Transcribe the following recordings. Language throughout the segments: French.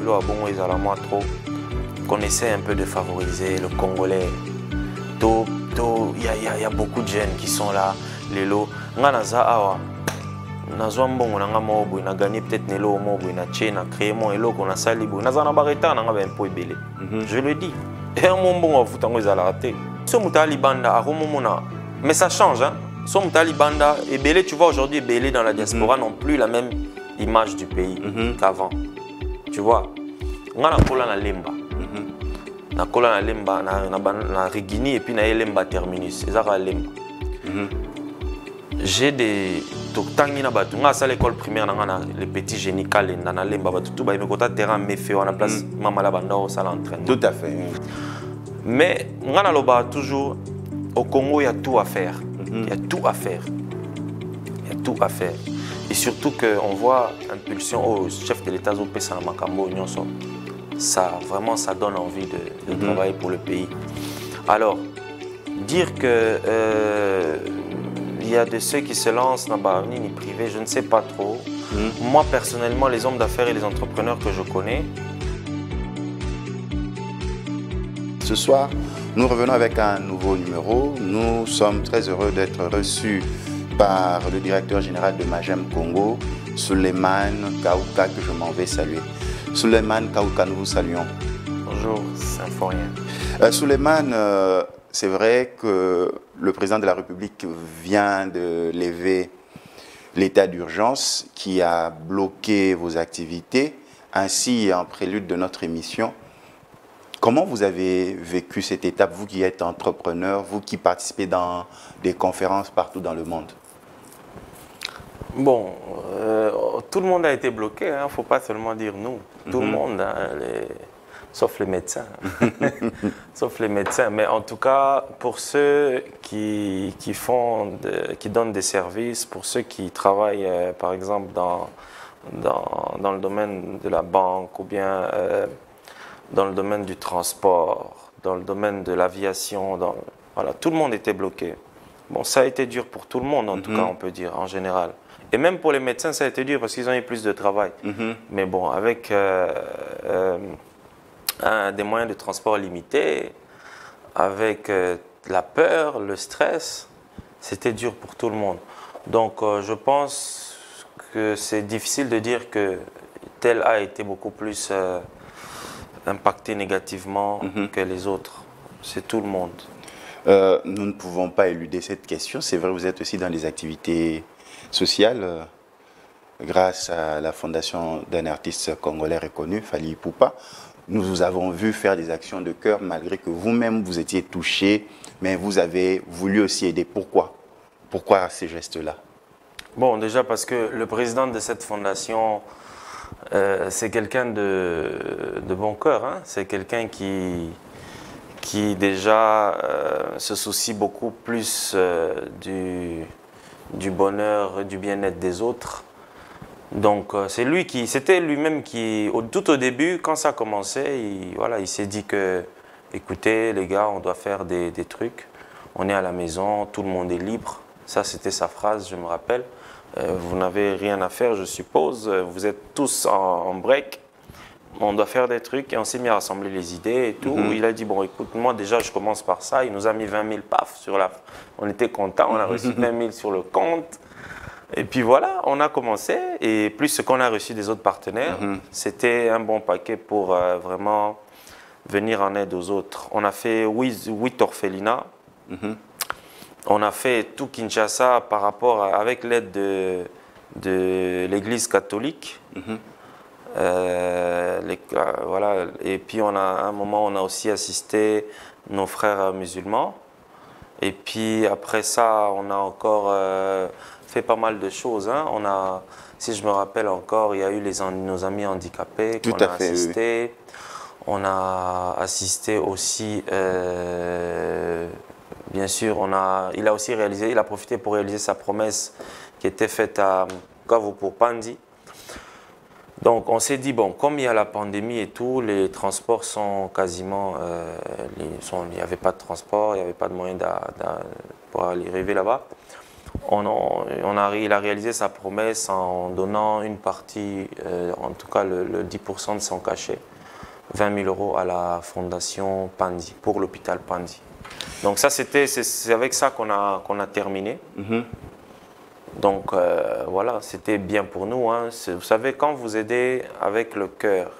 Lelo à bon ils à la moi trop qu'on essaie un peu de favoriser le Congolais. Il y a beaucoup de jeunes qui sont là. Lelo, nganaza awa. Nazwa mbongo na ngamo boy na gagné peut-être nelo mo boy na tché na créé mon elo qu'on a sali boy. Nazana bareta na ngaba un peu belé. Je le dis. Et mon bon vous tango ils à la rater. So mutali banda a romomona. Mais ça change hein. So mutali banda et belé tu vois aujourd'hui belé dans la diaspora n'ont plus la même image du pays qu'avant. Tu vois. Ngana kola na lemba. Na kola na lemba na rigini et puis na lemba terminus. Ezaka lemba. J'ai des totangi na batu nga à l'école primaire na les petits génies kalenda na lemba batu tout ba me kota terrain me fait on a place mama la banda au salle entraînement. Tout à fait. Mais nga na loba toujours au Congo il y a tout à faire. Il y a tout à faire. Il y a tout à faire. Et surtout qu'on voit impulsion au chef de l'État au Pesa Makambo Nyonso. Ça vraiment ça donne envie de travailler pour le pays. Alors dire que il y a de ceux qui se lancent dans le ni privé, je ne sais pas trop. Moi personnellement, les hommes d'affaires et les entrepreneurs que je connais. Ce soir, nous revenons avec un nouveau numéro. Nous sommes très heureux d'être reçus par le directeur général de Magem Congo, Souleymane Kaouka, que je m'en vais saluer. Souleymane Kaouka, nous vous saluons. Bonjour, Symphorien. Souleymane, c'est vrai que le président de la République vient de lever l'état d'urgence qui a bloqué vos activités. Ainsi, en prélude de notre émission, comment vous avez vécu cette étape, vous qui êtes entrepreneur, vous qui participez dans des conférences partout dans le monde? Bon, tout le monde a été bloqué, il ne faut pas seulement dire nous. Tout le monde, hein, sauf les médecins. Sauf les médecins. Mais en tout cas, pour ceux qui donnent des services, pour ceux qui travaillent, par exemple, dans le domaine de la banque ou bien dans le domaine du transport, dans le domaine de l'aviation, voilà, tout le monde était bloqué. Bon, ça a été dur pour tout le monde, en tout cas, on peut dire, en général. Et même pour les médecins, ça a été dur parce qu'ils ont eu plus de travail. Mais bon, avec des moyens de transport limités, avec la peur, le stress, c'était dur pour tout le monde. Donc je pense que c'est difficile de dire que tel a été beaucoup plus impacté négativement que les autres. C'est tout le monde. Nous ne pouvons pas éluder cette question. C'est vrai, vous êtes aussi dans les activités sociales grâce à la fondation d'un artiste congolais reconnu, Fally Ipupa. Nous vous avons vu faire des actions de cœur malgré que vous-même vous étiez touché, mais vous avez voulu aussi aider. Pourquoi? Pourquoi ces gestes-là? Bon, déjà parce que le président de cette fondation, c'est quelqu'un de bon cœur. Hein? C'est quelqu'un qui déjà se soucie beaucoup plus du bonheur, du bien-être des autres. Donc c'était lui-même qui, tout au début, quand ça commençait, il s'est dit que, écoutez les gars, on doit faire des trucs. On est à la maison, tout le monde est libre. Ça, c'était sa phrase, je me rappelle. Vous n'avez rien à faire, je suppose. Vous êtes tous en break. On doit faire des trucs et on s'est mis à rassembler les idées et tout. Il a dit, bon, écoute, moi déjà, je commence par ça. Il nous a mis 20 000 paf sur la... On était contents, on a reçu 20 000 sur le compte. Et puis voilà, on a commencé. Et plus ce qu'on a reçu des autres partenaires, c'était un bon paquet pour vraiment venir en aide aux autres. On a fait 8 orphelinats. On a fait tout Kinshasa par rapport avec l'aide de l'Église catholique. Voilà. Et puis à un moment, on a aussi assisté nos frères musulmans. Et puis après ça, on a encore fait pas mal de choses. Hein. Si je me rappelle encore, il y a eu nos amis handicapés qu'on a assisté. Oui. On a assisté aussi, bien sûr, il a profité pour réaliser sa promesse qui était faite à Kavu pour Pandi. Donc on s'est dit, bon, comme il y a la pandémie et tout, les transports sont quasiment... il n'y avait pas de transport, il n'y avait pas de moyen pour arriver là-bas. il a réalisé sa promesse en donnant une partie, en tout cas le 10% de son cachet, 20 000 € à la fondation Pandi, pour l'hôpital Pandi. Donc ça, c'est avec ça qu'on a terminé. Donc voilà, c'était bien pour nous. Hein. Vous savez, quand vous aidez avec le cœur,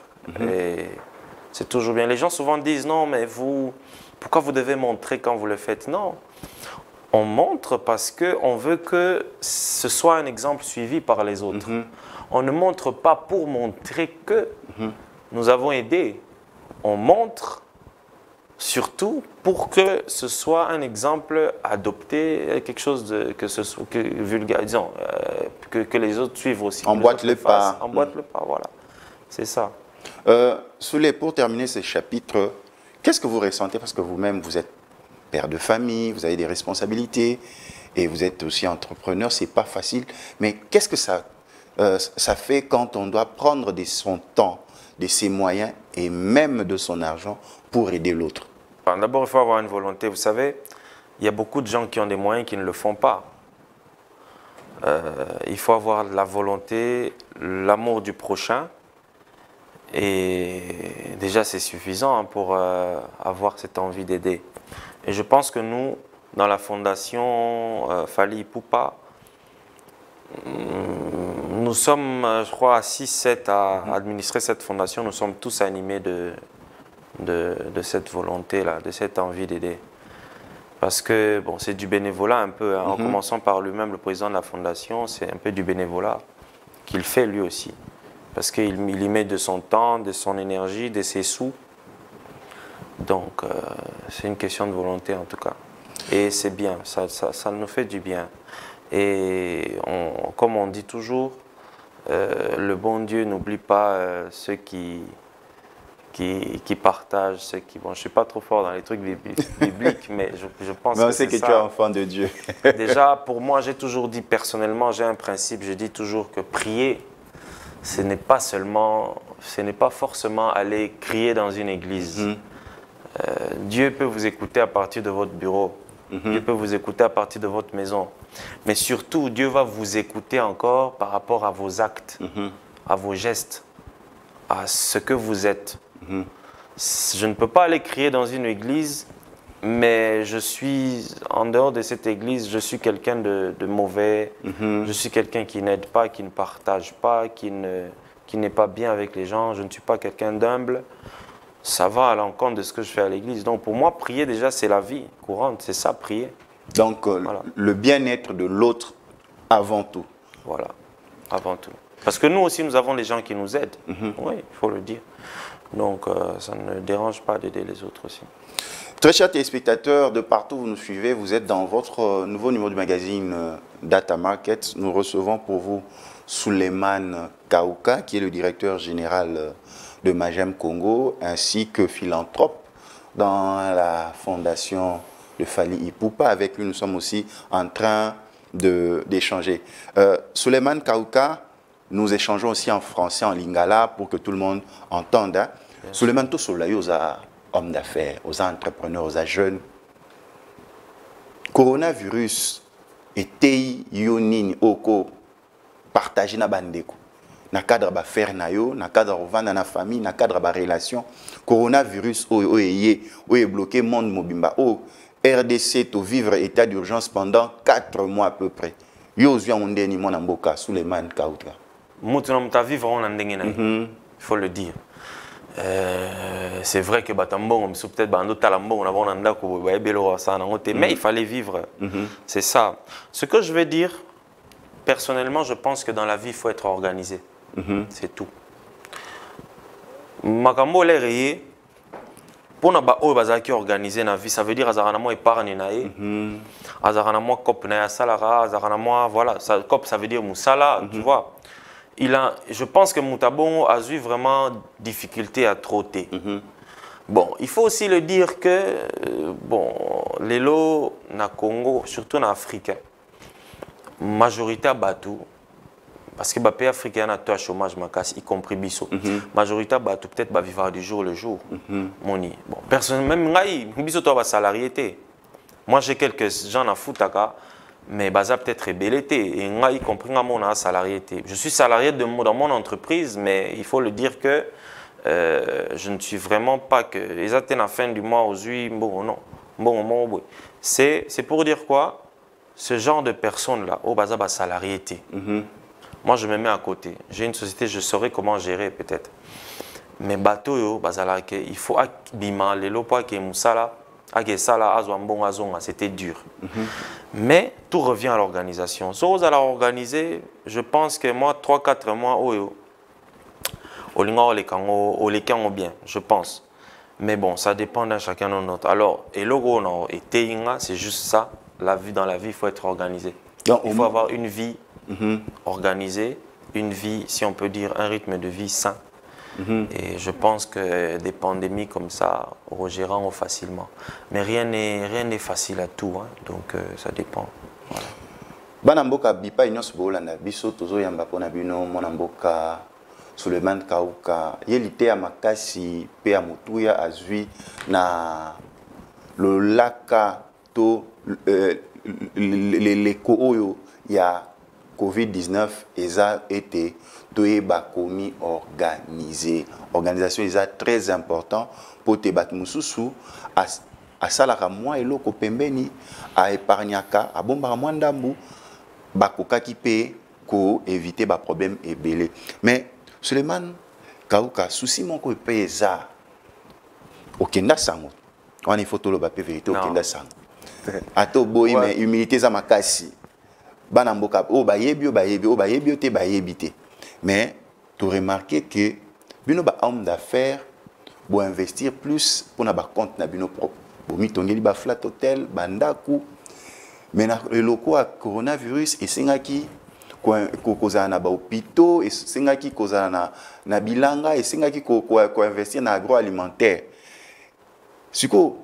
c'est toujours bien. Les gens souvent disent, non, mais vous, pourquoi vous devez montrer quand vous le faites? Non. On montre parce qu'on veut que ce soit un exemple suivi par les autres. On ne montre pas pour montrer que nous avons aidé. On montre surtout pour que ce soit un exemple adopté, quelque chose vulgarisant, que les autres suivent aussi. Emboîte le pas. Emboîte le pas, voilà. C'est ça. Souley, pour terminer ce chapitre, qu'est-ce que vous ressentez? Parce que vous-même, vous êtes père de famille, vous avez des responsabilités et vous êtes aussi entrepreneur, c'est pas facile. Mais qu'est-ce que ça fait quand on doit prendre de son temps, de ses moyens et même de son argent pour aider l'autre? D'abord, il faut avoir une volonté. Vous savez, il y a beaucoup de gens qui ont des moyens qui ne le font pas. Il faut avoir la volonté, l'amour du prochain. Et déjà, c'est suffisant pour avoir cette envie d'aider. Et je pense que nous, dans la fondation Fally Ipupa, nous sommes, je crois, à 6-7 à administrer cette fondation. Nous sommes tous animés de cette volonté-là, de cette envie d'aider. Parce que bon, c'est du bénévolat un peu, hein. En commençant par lui-même, le président de la fondation, c'est un peu du bénévolat qu'il fait lui aussi. Parce qu'il y met de son temps, de son énergie, de ses sous. Donc, c'est une question de volonté en tout cas. Et c'est bien, ça nous fait du bien. Et comme on dit toujours, le bon Dieu n'oublie pas ceux qui partagent, ceux qui... Bon, je ne suis pas trop fort dans les trucs bibliques, mais je pense que c'est ça. Mais on sait que tu es enfant de Dieu. Déjà, pour moi, j'ai toujours dit personnellement, j'ai un principe, je dis toujours que prier, ce n'est pas forcément aller crier dans une église. Dieu peut vous écouter à partir de votre bureau. Dieu peut vous écouter à partir de votre maison. Mais surtout, Dieu va vous écouter encore par rapport à vos actes, à vos gestes, à ce que vous êtes. Je ne peux pas aller crier dans une église, mais je suis, en dehors de cette église, je suis quelqu'un de mauvais. Je suis quelqu'un qui n'aide pas, qui ne partage pas, qui n'est pas bien avec les gens. Je ne suis pas quelqu'un d'humble. Ça va à l'encontre de ce que je fais à l'église. Donc pour moi, prier déjà, c'est la vie courante. C'est ça, prier. Donc voilà. Le bien-être de l'autre avant tout. Voilà, avant tout. Parce que nous aussi, nous avons des gens qui nous aident. Oui, il faut le dire. Donc ça ne dérange pas d'aider les autres aussi. Très chers téléspectateurs, de partout où vous nous suivez, vous êtes dans votre nouveau numéro du magazine Data Market. Nous recevons pour vous Souleymane Kaouka, qui est le directeur général de Magem Congo, ainsi que philanthrope dans la fondation de Fally Ipupa. Avec lui, nous sommes aussi en train d'échanger. Souleymane Kaouka, nous échangeons aussi en français, en lingala, pour que tout le monde entende. Hein. Souleymane, tout cela, aux hommes d'affaires, aux entrepreneurs, aux jeunes. Coronavirus était yonini oko partagé na bandeko. Na cadre ba faire na yo, na cadre vendre na famille, na cadre ba relation. Coronavirus oye bloqué monde mobimba. O RDC to vivre état d'urgence pendant 4 mois à peu près. Yo zwa mondeni mona mboka Souleymane Kaouka. Moutou na vivre on ndenge na. Il faut le dire. C'est vrai que Batambon, peut-être mais il fallait vivre. C'est ça. Ce que je vais dire, personnellement, je pense que dans la vie, il faut être organisé. C'est tout. Makambo les rayé pour na ba bazaki organisé na vie, ça veut dire azarana mo épargne naé. Azarana mo cop na salara, azarana mo voilà, ça cop ça veut dire musala, tu vois. Je pense que Moutabon a eu vraiment difficulté à trotter. Bon, il faut aussi le dire que bon, les lots na Congo, surtout en Afrique, majorité à Batou, parce que les pays africains ont un chômage, y compris Bisso. Majorité à Batou, peut-être va vivre du jour le jour. Bon, personnellement, même Bisso, tu vas salarié. Moi, j'ai quelques gens à Foutaka. mais baza peut-être rebelle et moi y compris mon salarié. Je suis salarié dans mon entreprise, mais il faut le dire que je ne suis vraiment pas que les à la fin du mois aujourd'hui bon non bon c'est pour dire quoi ce genre de personnes là au baza ba salarié. Moi je me mets à côté, j'ai une société, je saurais comment gérer peut-être, mais bateau yo bazala que il faut bima lelo pa que musala ake sala azwa mbongo azonga, c'était dur. Mais tout revient à l'organisation. Si vous allez organiser, je pense que moi 3-4 mois au les bien, je pense. Mais bon, ça dépend d'un chacun de notre. Alors, et logo non, et teinga, c'est juste ça. La vie dans la vie, il faut être organisé. Il faut avoir une vie organisée, une vie, si on peut dire, un rythme de vie sain. Et je pense que des pandémies comme ça regéreront facilement. Mais rien n'est facile à tout, hein, donc ça dépend. Voilà. Banamboka bipa inos bolanda biso tozo yamba pona bino monamboka Suleiman Kauka yelite ya makasi pe ya mutuya azwi na lolaka to leko oyo ya COVID-19 eza été toyeba komi organisé. Organisation eza très important pour te bat mususu a salaka mwa eloko pembeni a épargnaka a bombaka mwa ndambu bakokaki pe ko éviter ba problème ebele. Mais Suleiman Kauka souci moko pe eza okenda sango. On il faut to lo ba pe vérité okenda sango. Ato boy mais humilité za makasi. Bana mboka o bayebi te bayebi te. Mais tu remarquer que bino ba homme d'affaires bo investir plus pour na ba compte na bino propre. Bo mi tongeli ba flat hotel bandaku. Mais na le loko a coronavirus et sengaki kozala na ba hôpitaux et sengaki kozala na bilanga et sengaki ko investir na agroalimentaire. Siko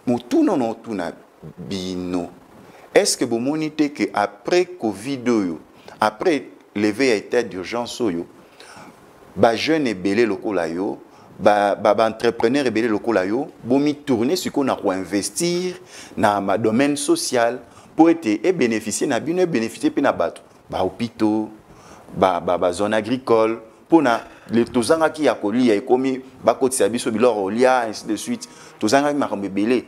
motuna no tuna bino. Est-ce que vous monitez que après Covid, après lever à état d'urgence, les jeunes belé locaux là, les entrepreneurs belé locaux là, ils tourner sur qu'on a investir dans le domaine social pour être bénéficier na bien bénéficier puis na bateau, hôpitaux, zone agricole pour na les tozanga qui a collé et comme bakoti sabiso bilor olia ainsi de suite tozanga qui m'a belé.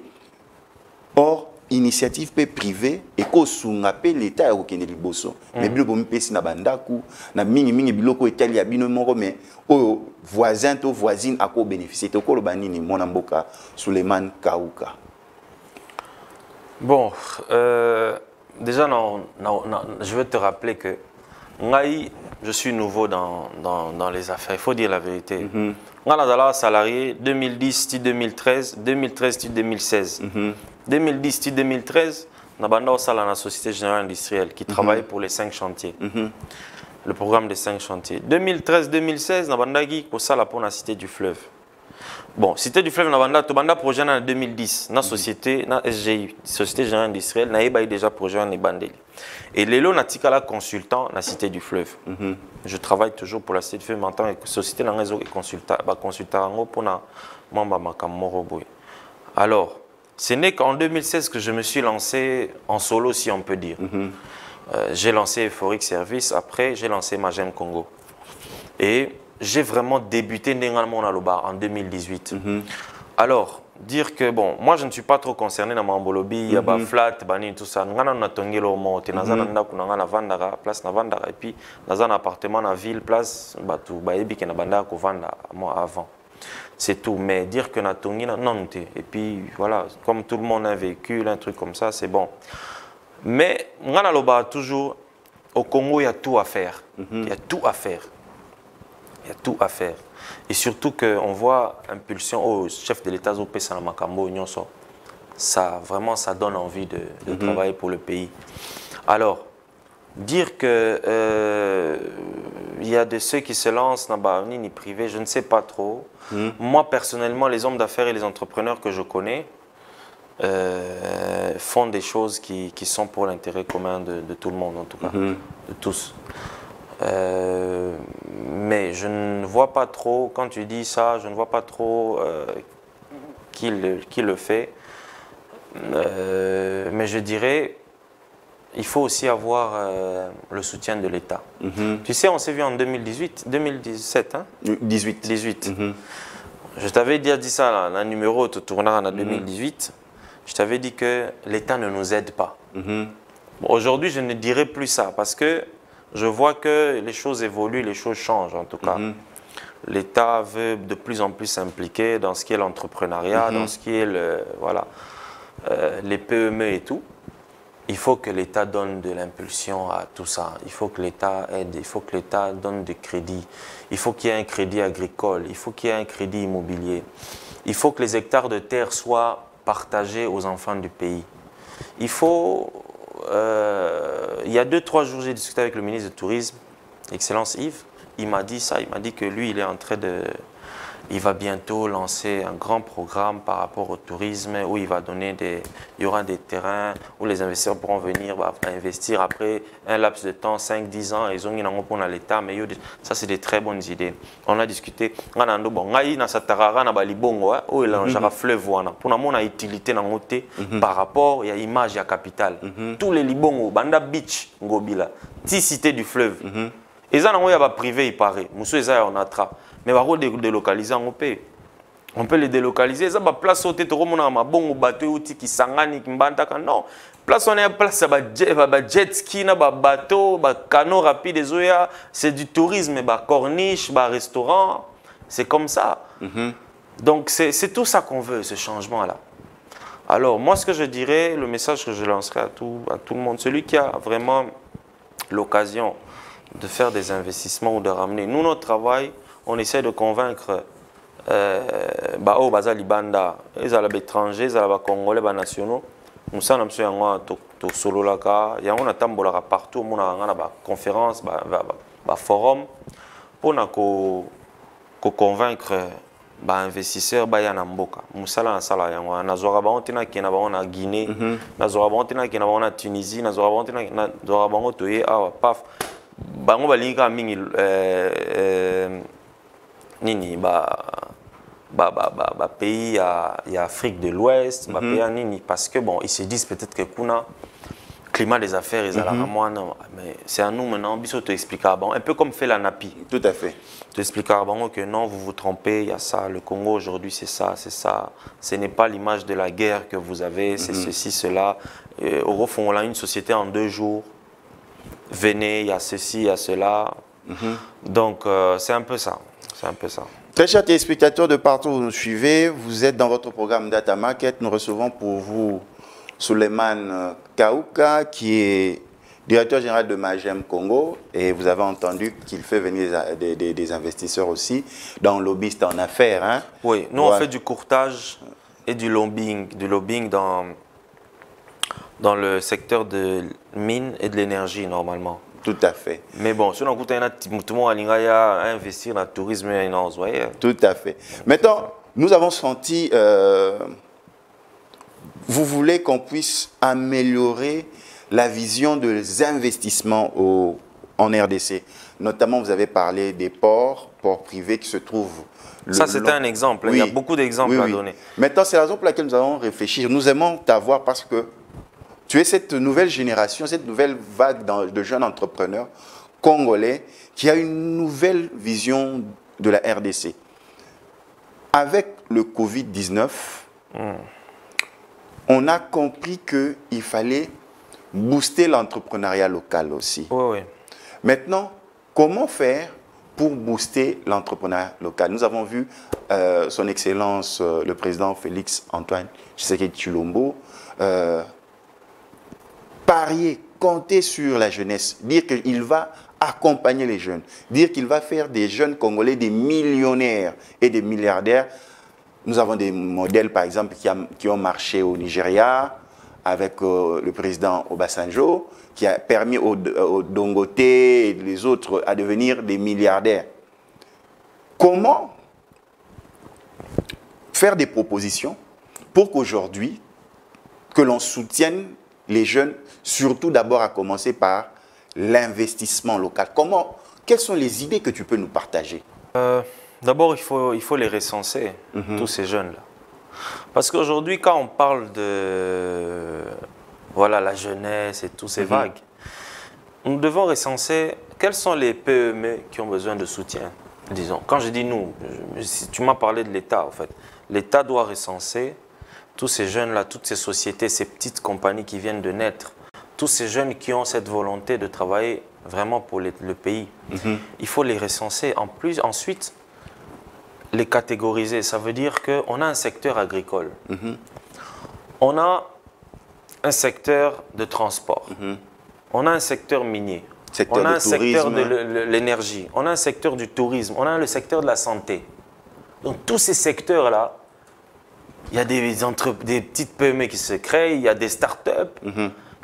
Or initiative privée et ko sunga pe l'état au Kenya liboso mais bilo bomi pesi na bandaku na mingi biloko etali ya bino moko mais o voisin to voisine ako bénéficier to ko lo banini mona mboka Suleiman Kauka. Bon, déjà non, je veux te rappeler que ngai je suis nouveau dans les affaires, il faut dire la vérité. Ngai salarié 2010-2013, 2013-2016. 2010-2013, Nabanda Osala la Société Générale Industrielle qui travaille pour les 5 chantiers. Le programme des 5 chantiers. 2013-2016, Nabanda Guy Osala pour la Cité du Fleuve. Bon, Cité du Fleuve, Nabanda projet en 2010, na société, na SGI, Société Générale Industrielle, na déjà projet en Ebandeli. Et Lélo Natikala consultant na Cité du Fleuve. Je travaille toujours pour la Cité du Fleuve en tant que société dans réseau et consultant pour na Mamba Makamoroboy. Alors, ce n'est qu'en 2016 que je me suis lancé en solo, si on peut dire. J'ai lancé Euphoric Service, après j'ai lancé Magem Congo. Et j'ai vraiment débuté en 2018. Alors, dire que, bon, moi je ne suis pas trop concerné dans Mambolobi, Yaba Flat, Bani, tout ça. Nous avons place Navandara, et puis dans un appartement dans la ville, place, Bayebi, qui n'a moi avant. C'est tout, mais dire que Natongi, non, et puis voilà, comme tout le monde a un véhicule, un truc comme ça, c'est bon. Mais toujours, au Congo, il y a tout à faire. Il y a tout à faire. Il y a tout à faire. Et surtout qu'on voit impulsion au chef de l'État, ça vraiment, ça donne envie de travailler pour le pays. Alors, dire que il y a de ceux qui se lancent dans le privé, je ne sais pas trop. Moi, personnellement, les hommes d'affaires et les entrepreneurs que je connais font des choses qui sont pour l'intérêt commun de tout le monde, en tout cas, de tous. Mais je ne vois pas trop, quand tu dis ça, je ne vois pas trop qui le fait. Mais je dirais, il faut aussi avoir le soutien de l'État. Tu sais, on s'est vu en 2017, hein? 18. Je t'avais déjà dit ça, là, le numéro de tournant en 2018. Je t'avais dit que l'État ne nous aide pas. Bon, aujourd'hui, je ne dirai plus ça parce que je vois que les choses évoluent, les choses changent en tout cas. L'État veut de plus en plus s'impliquer dans ce qui est l'entrepreneuriat, dans ce qui est les PME et tout. Il faut que l'État donne de l'impulsion à tout ça. Il faut que l'État aide, il faut que l'État donne des crédits. Il faut qu'il y ait un crédit agricole, il faut qu'il y ait un crédit immobilier. Il faut que les hectares de terre soient partagés aux enfants du pays. Il faut... il y a 2-3 jours, j'ai discuté avec le ministre du Tourisme, Excellence Yves. Il m'a dit ça, il m'a dit que lui, il est en train de... Il va bientôt lancer un grand programme par rapport au tourisme où il va donner il y aura des terrains où les investisseurs pourront venir investir après un laps de temps, 5-10 ans, ils ont mis en à l'État, mais ça c'est des très bonnes idées. On a discuté, on a dit, bon, il y a un fleuve, pour nous, on a utilité par rapport, il y a image, il y a capital. Tous les Libongo, Banda Beach, Ngobila, 10 cités du fleuve. Et ça, il y a privé, il paraît. Moussou, ça, on a tra. Mais on peut délocaliser, on peut les délocaliser. Ça va place au tête, on a bon bateau qui sangani qui mbantaka. Non, place on est place jet ski na bateau, canot rapide c'est du tourisme, corniche, restaurant, c'est comme ça. Donc c'est tout ça qu'on veut, ce changement là. Alors moi ce que je dirais, le message que je lancerai à tout le monde, celui qui a vraiment l'occasion de faire des investissements ou de ramener. Nous, notre travail, on essaie de convaincre aux Libanda, les étrangers, les Congolais, les nationaux. Nous sommes en solo là, il y a un tambola partout, on a des conférences, des forums pour convaincre les investisseurs qui sont en Mboka. Nous sommes en sala, nous avons en Guinée, nous avons en Tunisie, nous avons en paf. Bango balinga mingi nini pays il y a Afrique de l'Ouest, pays nini parce que bon ils se disent peut-être que kuna climat des affaires ils allaient moi non mais c'est à nous maintenant biso te expliquer bon un peu comme fait la NAPI. Tout à fait. Te expliquer bon que non vous vous trompez, il y a ça, le Congo aujourd'hui c'est ça, ce n'est pas l'image de la guerre que vous avez, c'est ceci cela. Au fond on a une société en 2 jours. Venez, il y a ceci, il y a cela. Donc, c'est un peu ça. C'est un peu ça. Très chers téléspectateurs de partout où vous nous suivez, vous êtes dans votre programme Data Market. Nous recevons pour vous Souleymane Kaouka, qui est directeur général de Magem Congo. Et vous avez entendu qu'il fait venir des investisseurs aussi, dans lobbyiste en affaires. Hein. Oui, nous on fait du courtage et du lobbying dans le secteur de mines et de l'énergie normalement. Tout à fait. Mais bon, si on a investir dans le tourisme, tout à fait. Maintenant, nous avons senti, vous voulez qu'on puisse améliorer la vision des investissements en RDC. Notamment, vous avez parlé des ports privés qui se trouvent. Ça, c'était un exemple. Oui. Il y a beaucoup d'exemples à donner. Maintenant, c'est la raison pour laquelle nous allons réfléchir. Nous aimons t'avoir parce que tu es cette nouvelle génération, cette nouvelle vague de jeunes entrepreneurs congolais qui a une nouvelle vision de la RDC. Avec le Covid-19, on a compris qu'il fallait booster l'entrepreneuriat local aussi. Oui. Maintenant, comment faire pour booster l'entrepreneuriat local? Nous avons vu son Excellence, le président Félix Antoine Tshisekedi Tshilombo, parier, compter sur la jeunesse, dire qu'il va accompagner les jeunes, dire qu'il va faire des jeunes Congolais des millionnaires et des milliardaires. Nous avons des modèles, par exemple, qui ont marché au Nigeria avec le président Obasanjo, qui a permis aux Dongote et les autres à devenir des milliardaires. Comment faire des propositions pour qu'aujourd'hui, que l'on soutienne les jeunes, surtout d'abord à commencer par l'investissement local. Quelles sont les idées que tu peux nous partager? D'abord, il faut les recenser, tous ces jeunes-là. Parce qu'aujourd'hui, quand on parle de Voilà, la jeunesse et tout, c'est vague. Nous devons recenser quels sont les PME qui ont besoin de soutien, disons. Quand je dis nous, tu m'as parlé de l'État, en fait. L'État doit recenser tous ces jeunes-là, toutes ces sociétés, ces petites compagnies qui viennent de naître, tous ces jeunes qui ont cette volonté de travailler vraiment pour le pays. Il faut les recenser. En plus, ensuite, les catégoriser. Ça veut dire qu'on a un secteur agricole. On a un secteur de transport. On a un secteur minier. On a un secteur de l'énergie. On a un secteur du tourisme. On a le secteur de la santé. Donc, tous ces secteurs-là, il y a des petites PME qui se créent, il y a des start-up,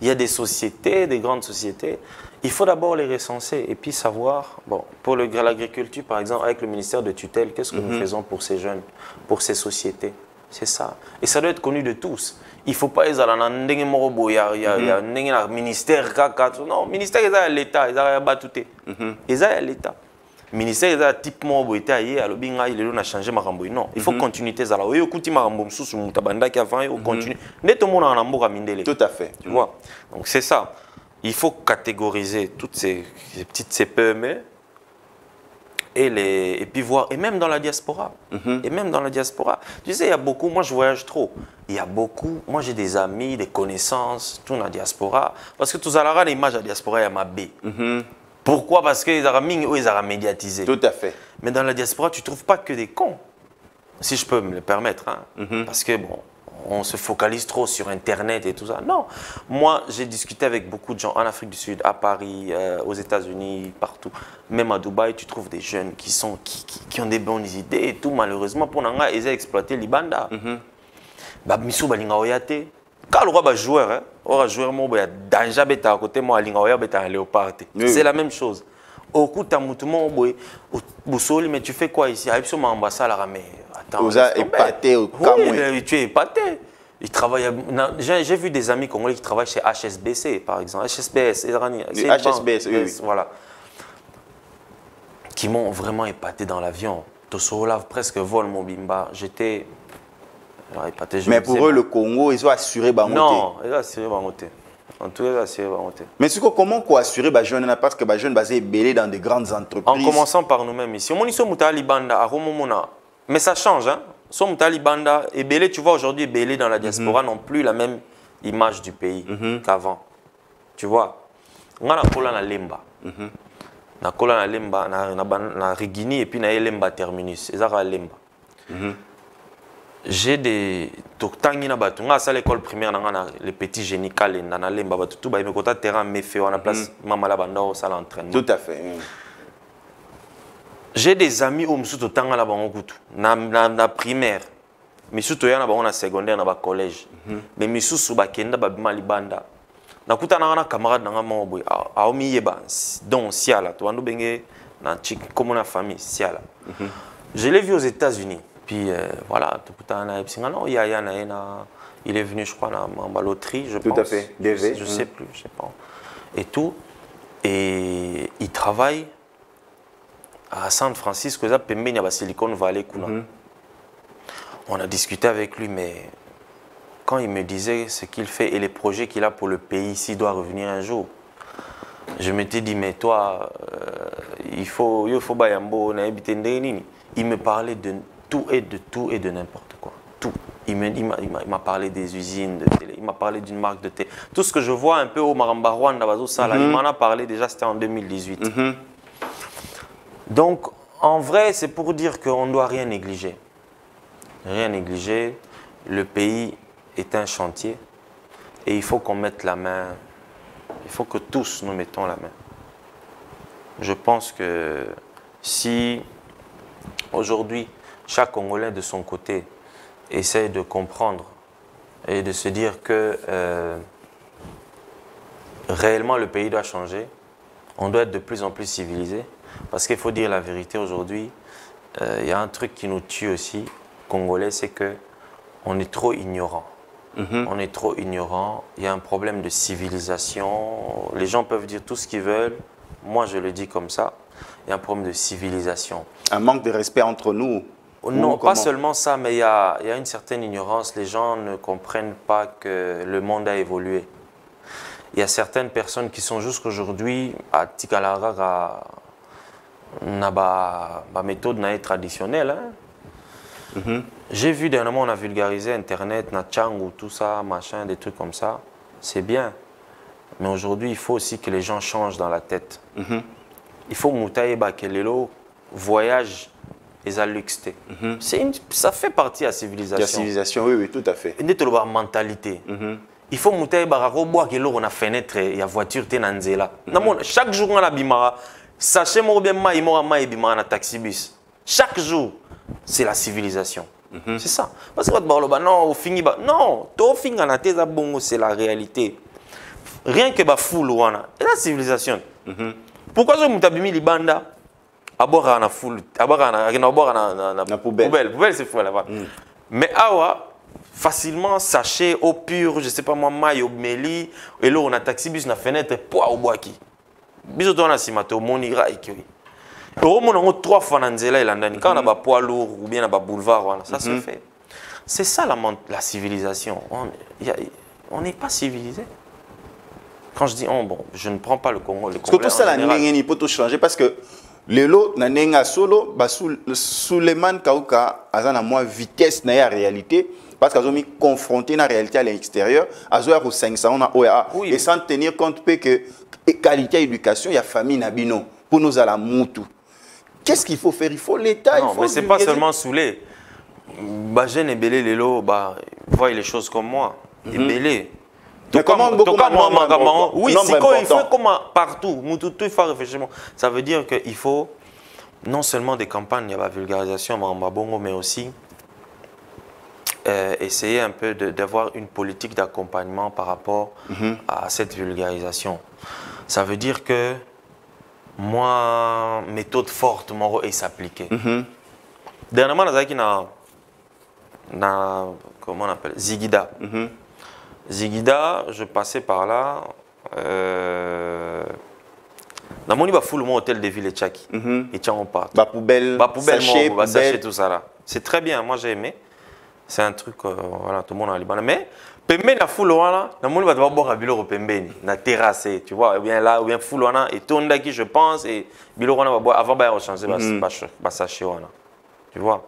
il y a des sociétés, des grandes sociétés. Il faut d'abord les recenser et puis savoir, bon, pour l'agriculture par exemple, avec le ministère de tutelle, qu'est-ce que nous faisons pour ces jeunes, pour ces sociétés? C'est ça. Et ça doit être connu de tous. Il ne faut pas aller dans un ministère, non, le ministère est à l'État, il est à l'État. Il est à l'État. Le ministère est à typement il a changé ma rambo. Non, il faut continuer ça là. Il faut ma sous mutabanda qui avant il continue. Tout à fait. Tu vois. Donc c'est ça. Il faut catégoriser toutes ces petites PME et puis voir, et même dans la diaspora. Et même dans la diaspora. Tu sais, il y a beaucoup, moi je voyage trop. Il y a beaucoup, moi j'ai des amis, des connaissances, tout dans la diaspora. Parce que tout à l'heure, l'image de la diaspora, il y a ma B. Pourquoi? Parce qu'ils ont médiatisé. Tout à fait. Mais dans la diaspora, tu ne trouves pas que des cons, si je peux me le permettre. Hein. Parce que, bon, on se focalise trop sur Internet et tout ça. Non. Moi, j'ai discuté avec beaucoup de gens en Afrique du Sud, à Paris, aux États-Unis, partout. Même à Dubaï, tu trouves des jeunes qui ont des bonnes idées et tout. Malheureusement, pour nous, ils ont exploité l'Ibanda. Missou balinga oyate. Quand le roi va joueur, hein, on joueur moi il y a danger beta à côté moi linga oya beta léopard. C'est la même chose. Au coup ta moutumo boy bousoli mais tu fais quoi ici? Ah sur ma ambassade là mais attends. Vous avez épaté au Cameroun. Tu es épaté. Il travaille. J'ai vu des amis congolais qui travaillent chez HSBC par exemple. HSBS, HSBS, oui. Voilà. Qui m'ont vraiment épaté dans l'avion. Tossola presque vol mon bimba. J'étais. Mais pour eux, le Congo, ils ont assuré Bangote. Non, ils ont assuré Bangote. En tout cas, ils ont assuré Bangote. Mais comment on assurer les jeunes? Parce que les jeunes basés belés dans de grandes entreprises. En commençant par nous-mêmes ici. On est Moutali Banda, mais ça change. Hein? Moutali Banda et belé, tu vois, aujourd'hui, belé dans la diaspora n'ont plus la même image du pays qu'avant. Tu vois, on a la Lemba. Na kola na Lemba, na Rigini et puis na Lemba terminus. Ils ont Lemba. J'ai des toktangi na batu nga à l'école primaire na les petits génies kalenda na lemba batu tout ba me kota terrain me fait on a place mama la banda au salle d'entraînement. Tout à fait. J'ai des amis au msuto tanga la bango kutu na primaire. Misuto ya na bango na secondaire na ba collège. Mais misusu ba kenda ba bima libanda. Na kuta na camarade na ngamo boy a omi yeba donc siala to ando benge na chik comme na famille siala. Je l'ai vu aux États-Unis. Puis voilà, il est venu, je crois, en loterie, je pense. Tout à fait, DV. Je sais plus, je sais pas. Et tout. Et il travaille à San Francisco, à Silicon Valley. On a discuté avec lui, mais quand il me disait ce qu'il fait et les projets qu'il a pour le pays, s'il doit revenir un jour, je m'étais dit, mais toi, il faut Bayambo, il me parlait de tout et de n'importe quoi. Tout. Il m'a parlé des usines de télé, il m'a parlé d'une marque de thé. Tout ce que je vois un peu au Maramba Rwanda, il m'en a parlé déjà, c'était en 2018. Donc, en vrai, c'est pour dire qu'on ne doit rien négliger. Rien négliger. Le pays est un chantier et il faut qu'on mette la main. Il faut que tous nous mettons la main. Je pense que si aujourd'hui, chaque Congolais de son côté essaie de comprendre et de se dire que réellement le pays doit changer, on doit être de plus en plus civilisé. Parce qu'il faut dire la vérité aujourd'hui, il y a un truc qui nous tue aussi, Congolais, c'est qu'on est trop ignorant. On est trop ignorant, il y a un problème de civilisation, les gens peuvent dire tout ce qu'ils veulent, moi je le dis comme ça, il y a un problème de civilisation. Un manque de respect entre nous? Non, pas seulement ça, mais il y a une certaine ignorance. Les gens ne comprennent pas que le monde a évolué. Il y a certaines personnes qui sont jusqu'aujourd'hui à Tikalara, na méthode traditionnelle. Hein. J'ai vu dernièrement, on a vulgarisé Internet, Nachang, tout ça, machin, des trucs comme ça. C'est bien. Mais aujourd'hui, il faut aussi que les gens changent dans la tête. Il faut que Bakelelo voyage et à luxte. Ça fait partie de la civilisation. La civilisation, oui, oui, tout à fait. Et de mentalité. Il faut que boire que l'eau na fenêtre et la voiture te nanzela. Chaque jour on a bimara, sachez moi bien ma bimara na taxi bus. Chaque jour, c'est la civilisation. C'est ça. Parce que non, non, to finga na teza bongo, c'est la réalité. Rien que ba foule wana, et la civilisation. Pourquoi je mutabimi libanda à boire na foule, à boire na poubelle. Poubelle c'est fou là-bas. Mais awa facilement sachet au pur, je sais pas moi, maille au meli, et là on a taxi bus na fenêtre poids au bois qui. Biso to na simato monira ikiri. Au moins on a 3 fois dans nzela ilandani quand on a ba poids lourd ou bien na ba boulevard voilà, ça se fait. C'est ça la civilisation. On n'est pas civilisé. Quand je dis on, bon, je ne prends pas le Congo. Parce que tout ça la n'engeni peut tout changer parce que les lots na nenga solo ba Suleiman Kauka azana moins vitesse na ya réalité. Parce qu'ils ont mis confronté la réalité à l'extérieur, à 500 on a OEA, oui. Et sans tenir compte que la qualité d'éducation, il y a famille Nabino pour nous à la moutou. Qu'est-ce qu'il faut faire? Il faut l'État. Non, mais ce n'est pas seulement saoulé. Jeune et belé, les lots, voient les choses comme moi. Et belé. Mais comment oui, il faut comme partout. Il faut réfléchir. Ça veut dire qu'il faut non seulement des campagnes, il y a la vulgarisation, mais aussi essayer un peu d'avoir une politique d'accompagnement par rapport à cette vulgarisation. Ça veut dire que moi, méthode forte, mon est s'appliquer. Dernièrement, comment on appelle Zigida. Zigida, je passais par là. Dans mon foule mon hôtel de ville et Tchaki. Et tiens, on part. Poubelle, sachet, tout ça là. C'est très bien, moi j'ai aimé. C'est un truc, voilà, tout le monde a Liban. Mais, pembe na foule là, na monde va boire à bilo pembe, na terrasse, tu vois, ou bien là, ou bien foule là, et tourne qui je pense, et bilo va boire avant de changer, bah sachet là, tu vois.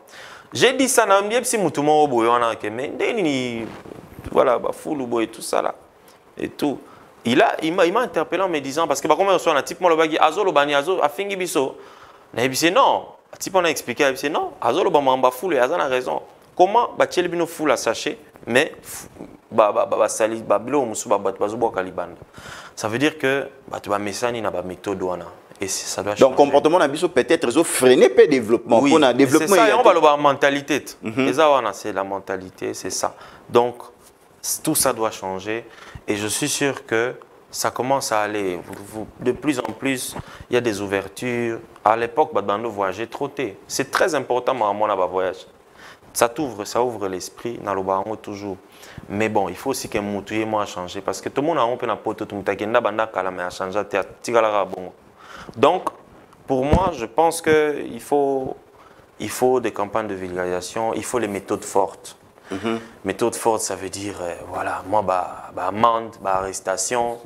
J'ai dit ça, na m'die si moutouma au boyo là, que mais voilà, bah foule ou boy tout ça là, et tout. Il m'a interpellé en me disant parce que par contre on soit un type moi le bagi azolo bani azo a fingi biso, na dit non, type on a expliqué, il dit non, azolo ba mamba foule et azana raison. Comment batiel bino foule à sachet sali bilo musu bazubo kalibanda. Ça veut dire que tu vas mesani na ba méthode wana et ça doit changer. Donc comportement na biso peut-être freiner le développement. Oui, c'est ça, on va la mentalité. C'est la mentalité, c'est ça. Donc tout ça doit changer et je suis sûr que ça commence à aller. De plus en plus, il y a des ouvertures. À l'époque, nous voyageait trotté. C'est très important à mon voyage. Ça ouvre l'esprit, dans le baron toujours. Mais bon, il faut aussi que Moutouye moi changer parce que tout le monde a un peu na poto tout mais a changé donc pour moi, je pense que il faut des campagnes de vulgarisation, il faut les méthodes fortes. Méthode forte, ça veut dire voilà, moi amende, arrestation,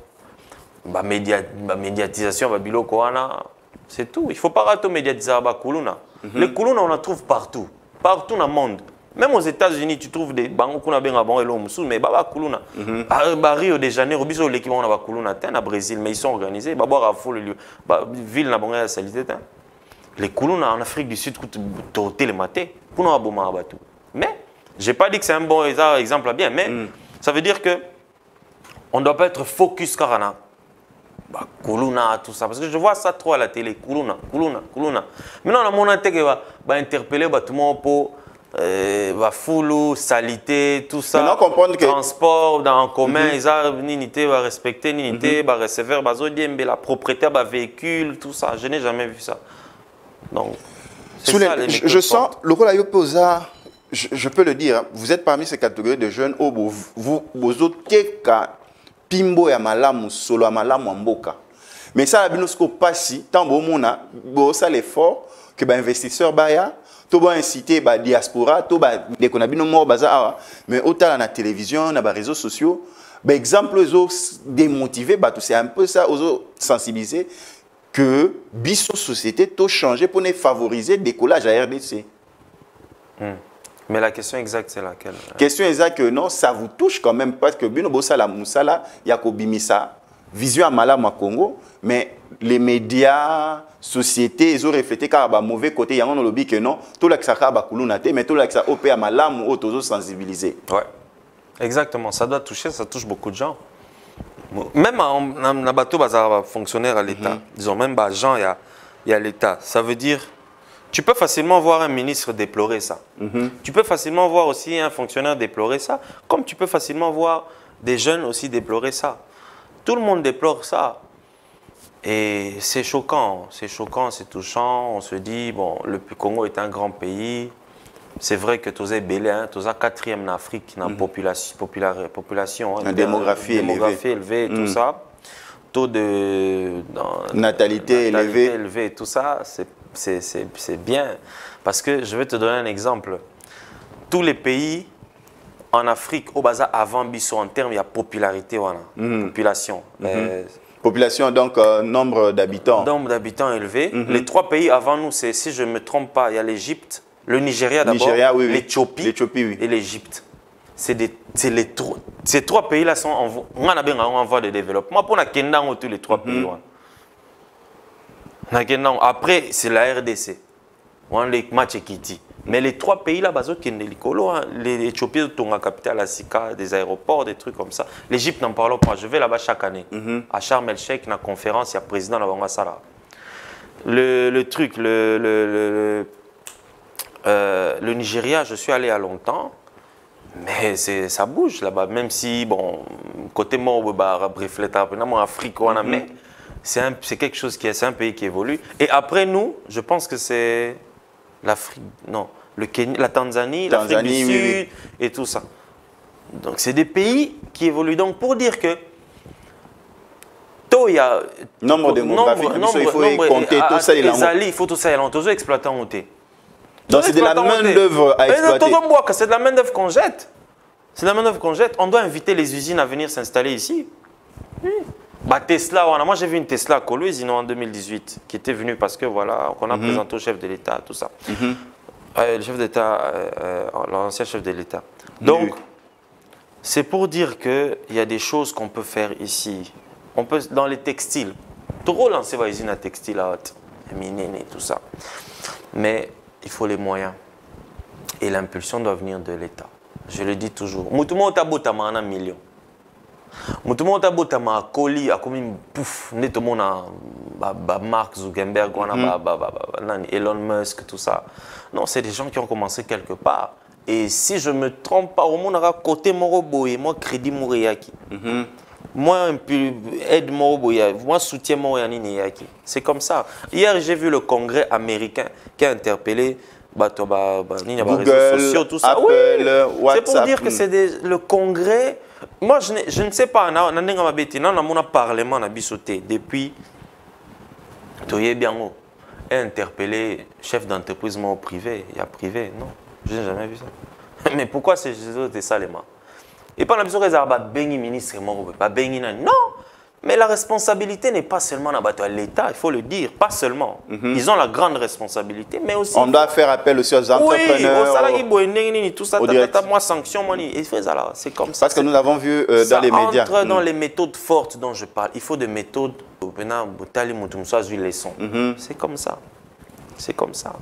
médiatisation, biloko wana, c'est tout. Il faut pas rater médiatiser kuluna. Les kuluna on en trouve partout. Partout dans le monde. Même aux États-Unis, tu trouves des banques qui ont bien avant et l'homme mais baba kuluna. Rio de Janeiro, biso l'équivalent na kuluna ten au Brésil, mais ils sont organisés. Baba à foule ville na bonga salité ten. Les kuluna en Afrique du Sud coûtent le matin pour nous aboma abatu. Mais j'ai pas dit que c'est un bon exemple bien, mais ça veut dire que on doit pas être focus carana. Kuluna, tout ça. Parce que je vois ça trop à la télé. Kuluna. Maintenant, on a mon intérêt qui va interpeller tout le monde pour foulou, salité, tout ça. Maintenant, comprendre que transport en commun, ils ont unité, va respecter, unité, va recevoir, la propriété, véhicule, tout ça. Je n'ai jamais vu ça. Donc, je sens le rôle à Yoposa, je peux le dire, vous êtes parmi ces catégories de jeunes où vous autres Pimbo ya malamu solo ya malamu mboka. Mais ça la binosko passi tant bon mona ça l'effort que ba investisseur baya to ba inciter ba diaspora to ba de ko na bino mort baza mais autant na télévision na ba réseaux sociaux ba exemple aux démotiver ba tout c'est un peu ça aux sensibiliser que biso société to changer pour ne favoriser décollage à RDC. Mais la question exacte, c'est laquelle? Question exacte que non, ça vous touche quand même parce que bino bosala musala yakobimisa vision à Malama Congo, mais les médias, sociétés, ils ont reflété car bah mauvais côté, il y a un lobby que non, tout l'accès ba kulunate, mais tout l'accès au à Malam ou aux sensibiliser. Ouais, exactement. Ça doit toucher, ça touche beaucoup de gens. Même en bateau, fonctionnaire à l'État, disons même gens, il y a l'État. Ça veut dire, tu peux facilement voir un ministre déplorer ça. Tu peux facilement voir aussi un fonctionnaire déplorer ça, comme tu peux facilement voir des jeunes aussi déplorer ça. Tout le monde déplore ça. Et c'est choquant, c'est touchant. On se dit, bon, le Congo est un grand pays. C'est vrai que tu es belé, tu es 4e en Afrique, dans la population, une démographie élevée, tout ça. Taux de natalité élevée, tout ça, c'est bien. Parce que je vais te donner un exemple. Tous les pays en Afrique, au bazar avant Bisso, en termes, il y a popularité, voilà. Population. Population, donc nombre d'habitants. Nombre d'habitants élevé. Les 3 pays avant nous, c'est, si je ne me trompe pas, il y a l'Égypte, le Nigeria d'abord, oui, l'Éthiopie oui. et l'Égypte. Ces 3 pays-là sont en voie de développement. Pour tous les 3 pays. Après, c'est la RDC. Les matchs Kitty. Mais les 3 pays-là, l'Éthiopie, la capitale, la Sika, des aéroports, des trucs comme ça. L'Égypte, n'en parlons pas. Je vais là-bas chaque année. À Sharm el-Sheikh, dans la conférence, il y a le président de la Le truc, le Nigeria, je suis allé à longtemps. Mais ça bouge là-bas, même si, bon, côté moi, reflète un peu dans Afrique, mais c'est quelque chose qui est, c'est un pays qui évolue. Et après nous, je pense que c'est l'Afrique, non, le Kenya, la Tanzanie, l'Afrique du Sud et tout ça. Donc c'est des pays qui évoluent. Donc pour dire que il y a nombre démographique, il faut compter tout ça. Il faut tout ça, il faut exploiter en côté. Donc c'est de la main-d'œuvre à exploiter. C'est de la main-d'œuvre qu'on jette. C'est de la main-d'œuvre qu'on jette. On doit inviter les usines à venir s'installer ici. Tesla, moi j'ai vu une Tesla à Kolwezi en 2018 qui était venue parce que voilà, qu'on a présenté au chef de l'État, tout ça. Le chef d'État, l'ancien chef de l'État. Donc, c'est pour dire qu'il y a des choses qu'on peut faire ici. On peut, dans les textiles, trop lancer une usine à textile à haute, tout ça. Mais il faut les moyens. Et l'impulsion doit venir de l'État. Je le dis toujours. Moutouma otabotama en un million. Moutouma otabotama a Koli, a comme pouf, netomona Mark Zuckerberg, Elon Musk, tout ça. Non, c'est des gens qui ont commencé quelque part. Et si je ne me trompe pas, au monde aura côté Moroboye, moi crédit Moureyaki. Moi, aide Moroboye, moi soutien Moureyaki. C'est comme ça. Hier, j'ai vu le Congrès américain qui a interpellé Google, réseaux sociaux, tout ça. Apple, WhatsApp. C'est pour dire que c'est le Congrès. Moi, je ne sais pas, on a un parlement depuis interpellé chef d'entreprise privé. Il y a privé, non, je n'ai jamais vu ça. Mais pourquoi c'est ça les mains? Et pas la besoin de ministre, non. Mais la responsabilité n'est pas seulement à l'État, il faut le dire, pas seulement. Ils ont la grande responsabilité, mais aussi... On doit faire appel aussi aux entrepreneurs, tout ça, moi, sanction, c'est comme ça. Parce que nous l'avons vu dans les médias. Ça entre dans les méthodes fortes dont je parle. Il faut des méthodes... C'est comme ça. C'est comme ça.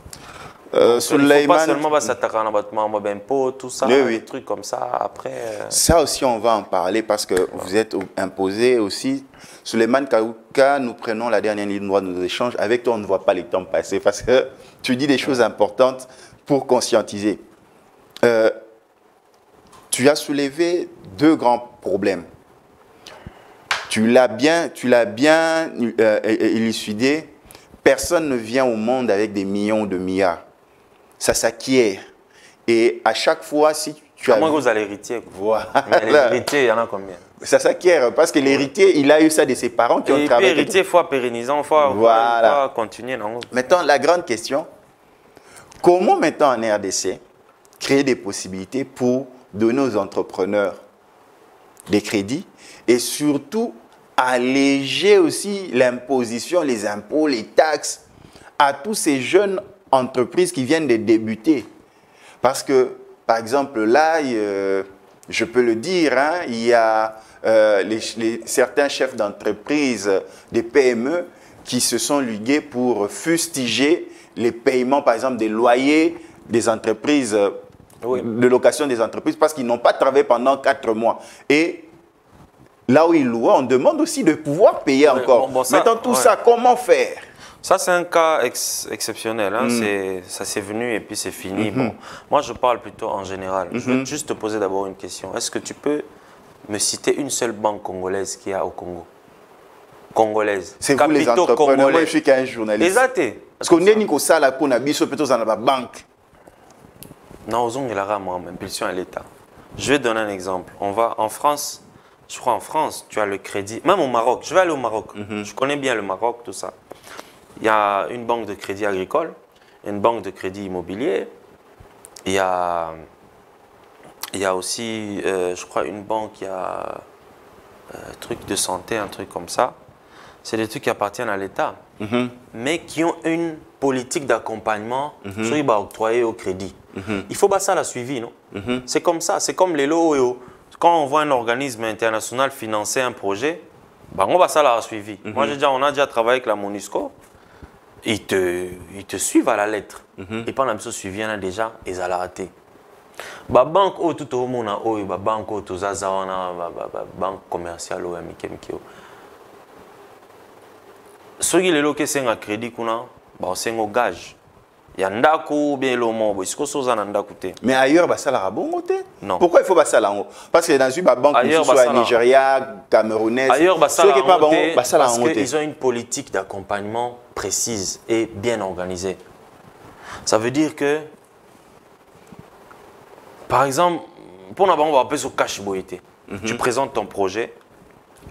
Il ne faut pas seulement s'attaquer à un tout ça, des trucs comme ça. Après, ça aussi, on va en parler parce que vous êtes imposé aussi. Souleymane Kaouka, nous prenons la dernière ligne droite de nos échanges. Avec toi, on ne voit pas les temps passer parce que tu dis des choses importantes pour conscientiser. Tu as soulevé 2 grands problèmes. Tu l'as bien élucidé. Personne ne vient au monde avec des millions de milliards. Ça s'acquiert. Et à chaque fois, si tu as... Comment vous allez hériter? Voilà. L'héritier, il y en a combien? Ça s'acquiert parce que l'héritier, il a eu ça de ses parents qui ont travaillé. L'héritier, il faut pérenniser, il faut continuer. Non? Maintenant, la grande question, Comment maintenant en RDC créer des possibilités pour donner aux entrepreneurs des crédits et surtout alléger aussi l'imposition, les impôts, les taxes à tous ces jeunes entreprises qui viennent de débuter. Parce que, par exemple, là, je peux le dire, hein, il y a certains chefs d'entreprise, des PME, qui se sont ligués pour fustiger les paiements, par exemple, des loyers des entreprises, de location des entreprises, parce qu'ils n'ont pas travaillé pendant 4 mois. Et là où ils louent, on demande aussi de pouvoir payer encore. Maintenant, tout ça, comment faire? Ça, c'est un cas exceptionnel. Hein. Ça s'est venu et puis c'est fini. Bon, moi, je parle plutôt en général. Je veux juste te poser d'abord une question. Est-ce que tu peux me citer une seule banque congolaise qu'il y a au Congo? Congolaise. C'est vous les entrepreneurs. Moi, je suis qu'un journaliste. Exact. Parce qu'on est ni qu'au salaire pour n'abisso plutôt dans la banque. Non, aux ongles, impulsion à l'État. Je vais donner un exemple. On va en France. Je crois en France, tu as le crédit. Même au Maroc. Je vais aller au Maroc. Je connais bien le Maroc, tout ça. Il y a une banque de crédit agricole, une banque de crédit immobilier. Il y a aussi, je crois, une banque, il y a un truc de santé, un truc comme ça. C'est des trucs qui appartiennent à l'État, mais qui ont une politique d'accompagnement sur les octroyés au crédit. Il faut ça la suivi, non? C'est comme ça, c'est comme les lots. Quand on voit un organisme international financer un projet, bah, on va ça la suivi. Moi, on a déjà travaillé avec la MONUSCO. Ils te suivent à la lettre. Et pendant que suivi, on a déjà, ils ont raté. La banque, tout le monde a la banque, banque commerciale, ceux qui ont un crédit, c'est un gage. Il y a un bien mais ailleurs, ça la bon côté. Non. Pourquoi il faut ça là? Parce que dans une banque, soit Nigeria, camerounaise, ailleurs, parce qu'ils qu'ils ont une politique d'accompagnement précise et bien organisée. Ça veut dire que, par exemple, pour nous, on va appeler sur cash boité. Tu présentes ton projet,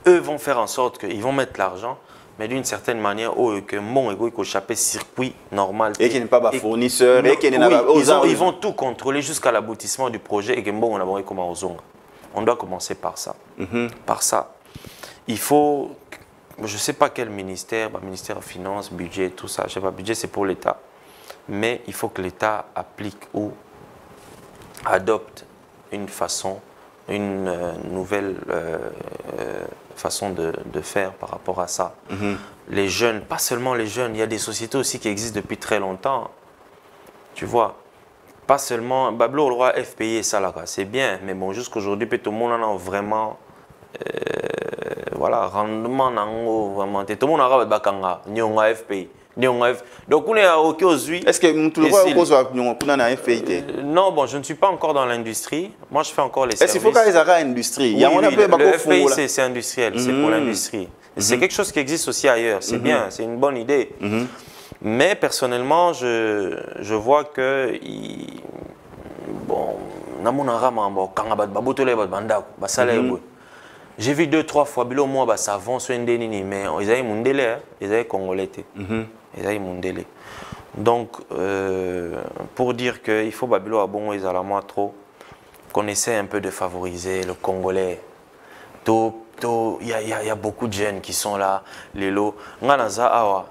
eux vont faire en sorte qu'ils vont mettre l'argent, mais d'une certaine manière, que mon ego il échappé circuit normal. Et qu'il n'est pas fournisseur, et qu'il n'est pas ils vont tout contrôler jusqu'à l'aboutissement du projet et que bon, on a comment on doit commencer par ça. Par ça. Il faut, je ne sais pas quel ministère, ministère des Finances, budget, tout ça. Je sais pas, budget c'est pour l'État. Mais il faut que l'État applique ou adopte une façon, une nouvelle façon de faire par rapport à ça. Les jeunes, pas seulement les jeunes, il y a des sociétés aussi qui existent depuis très longtemps. Tu vois, pas seulement, Bablo, le roi FPI et ça là, c'est bien, mais bon, jusqu'aujourd'hui, tout le monde en a vraiment, voilà, rendement, vraiment, tout le monde a bakanga, nyonga FPI. Donc, on est OK aux huiles. Est-ce que tout le monde a FPI? Non, bon, je ne suis pas encore dans l'industrie. Moi, je fais encore les services. Est-ce qu'il faut qu'ils aient une industrie? Le FPI, c'est industriel, c'est pour l'industrie. C'est quelque chose qui existe aussi ailleurs. C'est bien, c'est une bonne idée. Mais personnellement, je vois que bon, j'ai vu 2-3 fois bilo moi savon sur ndeni mais ils avaient mon délai, ils avaient congolais. Ils avaient mon délai. Donc pour dire que il faut babilo à bon ils allaient moi trop qu'on essaie un peu de favoriser le congolais. Il y a beaucoup de jeunes qui sont là, les lots. Nganaza awa.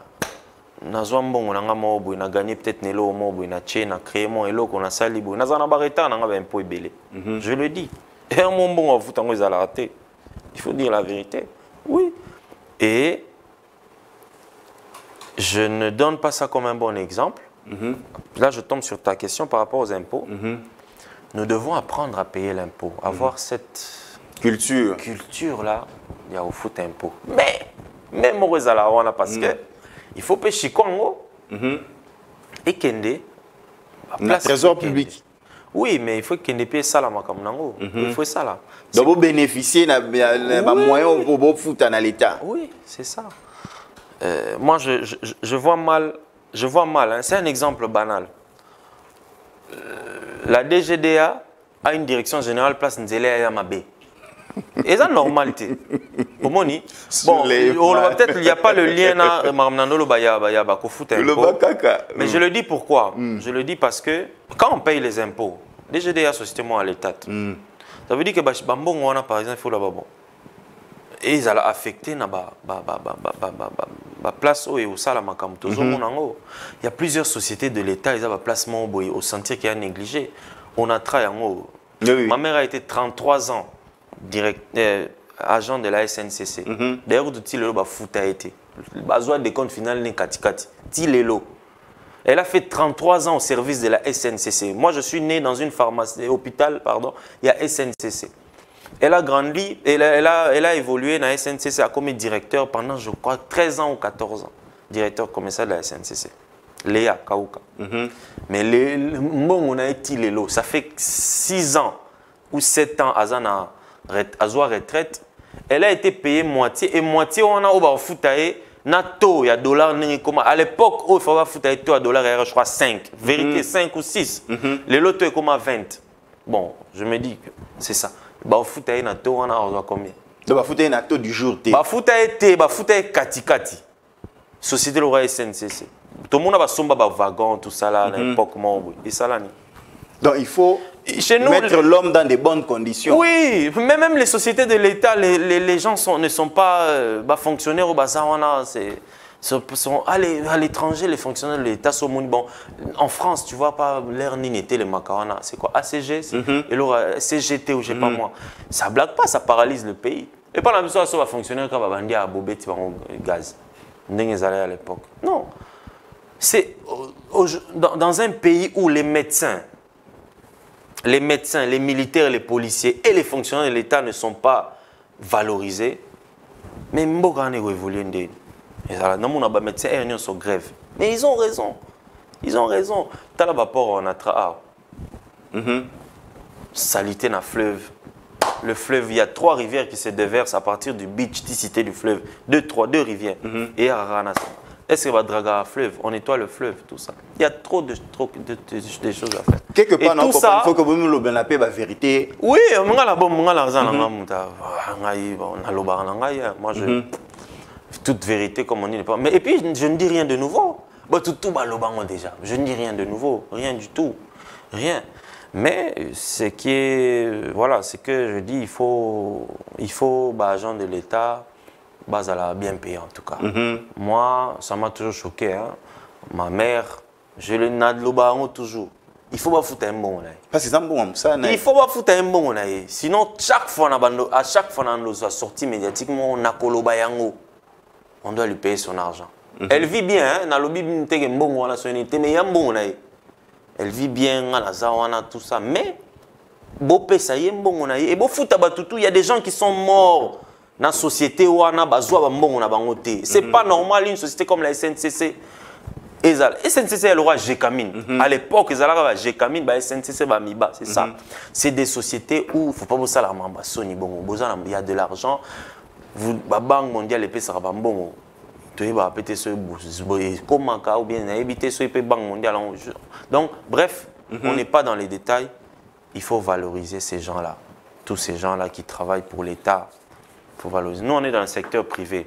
Nazwambon on a gagné peut-être nelo mobo na na créé mon elo qu'on a sali bo nazana bareta na un peu belé. Je le dis. Et un bon on fout en ils allaient rater. Il faut dire la vérité. Oui. Et je ne donne pas ça comme un bon exemple. Là, je tombe sur ta question par rapport aux impôts. Nous devons apprendre à payer l'impôt, avoir cette culture-là, il y a au foot impôt. Mais, même au Rézalawana, parce que il faut payer Congo et Kende. Le trésor public. Oui, mais il faut qu'il paye ça là, comme Nango. Il faut ça là. Donc, vous bénéficiez de moyens pour foot dans l'État. Oui, c'est ça. Moi, je vois mal. Hein. C'est un exemple banal. La DGDA a une direction générale place Nzele Yamabé. Et ça, normalité. Au moni. Bon, peut-être il n'y a pas le lien mais je le dis pourquoi? Je le dis parce que quand on paye les impôts, les GDA société à l'État, ça veut dire que par exemple, il faut là-bas. Et ça a affecté la place où il y a plusieurs sociétés de l'État, ils ont un placement au sentier qui a négligé. On a travaillé en haut. Ma mère a été 33 ans agent de la SNCC. D'ailleurs, tout le foot a été. Le des comptes final n'est katikati. Elle a fait 33 ans au service de la SNCC. Moi, je suis né dans une pharmacie, hôpital, pardon, il y a SNCC. Elle a grandi, elle a évolué dans la SNCC comme directeur pendant, je crois, 13 ans ou 14 ans. Directeur commercial de la SNCC. Léa Kauka. Mais on a été Lelo. Ça fait 6 ans ou 7 ans à sa retraite. Elle a été payée moitié et moitié on a au foutaye na taux il y a dollar à l'époque il faut foutaye taux à dollar je crois 5 vérité 5 ou 6 les lots est comme à 20 bon je me dis que c'est ça bah foutaye na taux on a combien donc foutaye na taux du jour bah foutaye kati société le SNCC tout le monde a somba ba wagon tout ça là à l'époque et ça là donc il faut mettre l'homme dans de bonnes conditions. Oui, mais même les sociétés de l'État, les gens ne sont pas fonctionnaires au bazar. À l'étranger, les fonctionnaires de l'État sont bon. En France, tu vois pas l'air n'était les macarona. C'est quoi ACG et alors CGT ou je sais pas moi. Ça blague pas, ça paralyse le pays. Et pas la même chose, ça va fonctionner quand on va à Bobet, gaz. À l'époque. Non. C'est dans un pays où les médecins, les militaires, les policiers et les fonctionnaires de l'État ne sont pas valorisés. Mais Mbogane évolue. Les médecins sont en grève. Mais ils ont raison. Ils ont raison. Tu as le rapport en Atra. Salité dans le fleuve. Le fleuve, il y a 3 rivières qui se déversent à partir du beach, de cité du fleuve. 2 rivières. Et Aranas. Est-ce qu'il va draguer un fleuve? On nettoie le fleuve, tout ça. Il y a trop de choses à faire. Quelque part, il faut que vous nous le la vérité. Oui, moi, toute vérité, comme on dit. Mais et puis, je ne dis rien de nouveau. Tout déjà. Je ne dis rien de nouveau. Rien du tout. Rien. Mais ce qui est, voilà, c'est que je dis, il faut agent de l'État. Elle a bien payé en tout cas. Moi, ça m'a toujours choqué. Hein. Ma mère, je le n'adlobaron toujours. Il faut pas foutre un bon. Parce que c'est un bon ça. Il faut pas foutre un bon. Sinon, à chaque fois qu'on a sorti médiatiquement, on a kolobayango. On doit lui payer son argent. Elle vit bien. Hein. Mais il y a un bon. Elle vit bien, tout ça. Mais, il y a des gens qui sont morts. Dans la société où on a besoin de c'est pas normal une société comme la SNCC. La SNCC elle aura Gécamine. À l'époque, ils avaient Gécamine, la SNCC va Miba, c'est ça. C'est des sociétés où il ne faut pas vous saler il y a de l'argent. La Banque mondiale et ça va bon. Tu vas péter ce comment ou bien éviter ce Banque mondiale. Donc bref, on n'est pas dans les détails. Il faut valoriser ces gens-là, tous ces gens-là qui travaillent pour l'État. Faut valoriser. Nous, on est dans le secteur privé.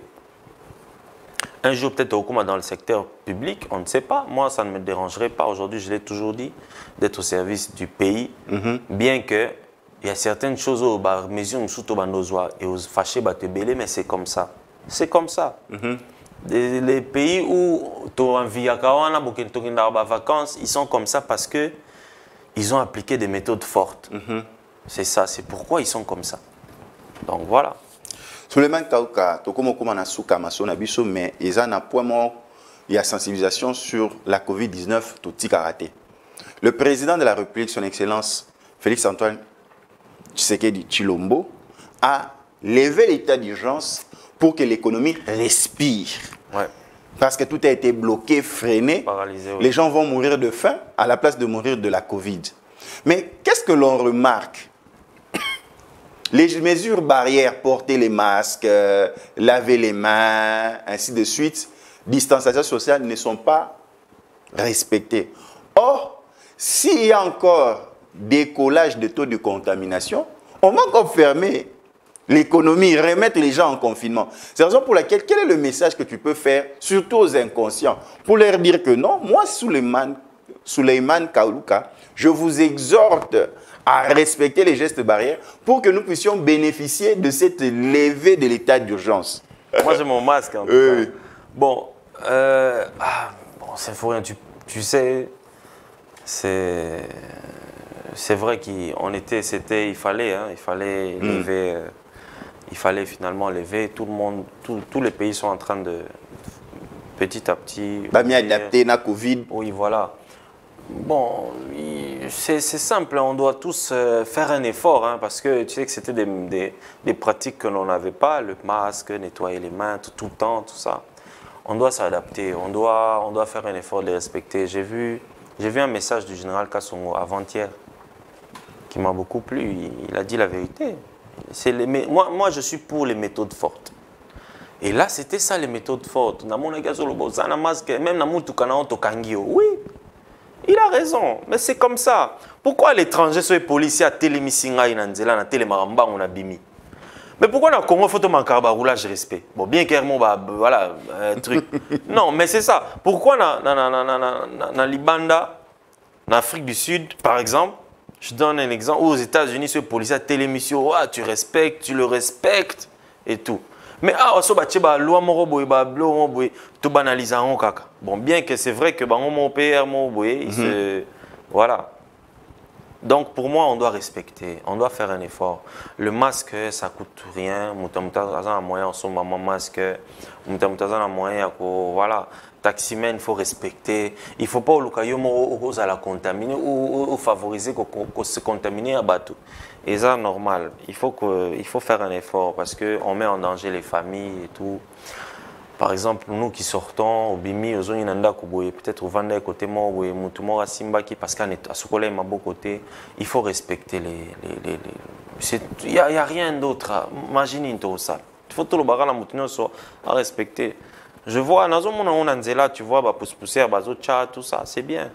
Un jour, peut-être au dans le secteur public, on ne sait pas. Moi, ça ne me dérangerait pas. Aujourd'hui, je l'ai toujours dit, d'être au service du pays. Bien que il y a certaines choses où mesures et aux fâchés mais c'est comme ça. C'est comme ça. Les pays où tu as envie de vacances, ils sont comme ça parce que ils ont appliqué des méthodes fortes. C'est ça. C'est pourquoi ils sont comme ça. Donc voilà. Suleiman Kauka, mais il y a un point il y a sensibilisation sur la COVID-19 tout karaté. Le président de la République, son Excellence Félix-Antoine Tshisekedi Tshilombo, a levé l'état d'urgence pour que l'économie respire. Ouais. Parce que tout a été bloqué, freiné. Paralysé, oui. Les gens vont mourir de faim à la place de mourir de la Covid. Mais qu'est-ce que l'on remarque? Les mesures barrières, porter les masques, laver les mains, ainsi de suite, distanciation sociale ne sont pas respectées. Or, s'il y a encore décollage de taux de contamination, on va encore fermer l'économie, remettre les gens en confinement. C'est la raison pour laquelle, quel est le message que tu peux faire, surtout aux inconscients, pour leur dire que non, moi, Souleymane Kaoulouka, je vous exhorte à respecter les gestes barrières pour que nous puissions bénéficier de cette levée de l'état d'urgence. Moi, j'ai mon masque. En tout cas. Bon, bon c'est fou, rien. Tu sais, c'est vrai qu'on était, il fallait lever, il fallait finalement lever. Tout le monde, tous les pays sont en train de, petit à petit... adapter la Covid. Oui, voilà. Bon, c'est simple, on doit tous faire un effort, hein, parce que tu sais que c'était des pratiques que l'on n'avait pas, le masque, nettoyer les mains tout le temps, tout ça. On doit s'adapter, on doit faire un effort de les respecter. J'ai vu un message du général Kassongo avant-hier qui m'a beaucoup plu, il a dit la vérité. Moi, je suis pour les méthodes fortes. Et là, c'était ça les méthodes fortes. Même oui. Il a raison, mais c'est comme ça. Pourquoi l'étranger soit policier à Télémissinga et Nanzela, na Télémaramba, on a bimi? Mais pourquoi dans le Congo, il faut manquer roulage respect? Bon, bien clairement, voilà, un truc. Non, mais c'est ça. Pourquoi dans Libanda, en Afrique du Sud, par exemple, je donne un exemple, aux États-Unis, ce policier à Télémission, tu respectes, tu le respectes et tout. Mais tout banalise en kaka. Bon, bien que c'est vrai que mon père, voilà. Donc pour moi, on doit respecter, on doit faire un effort. Le masque, ça coûte rien. Moyen, on masque. Voilà. Taximen, il faut respecter. Il ne faut pas à la contaminer ou favoriser qu'on se contamine à bateau. Et ça, normal. Il faut faire un effort parce qu'on met en danger les familles et tout. Par exemple, nous qui sortons au Bimi, aux zones peut-être au Vanda côté moi, ou Simba qui parce qu'à ce collègue m'a beau côté, il faut respecter il n'y a rien d'autre. Imaginez tout ça. Il faut tout le bagage à respecter. Je vois, dans un monde tu vois, pousser tout ça, c'est bien.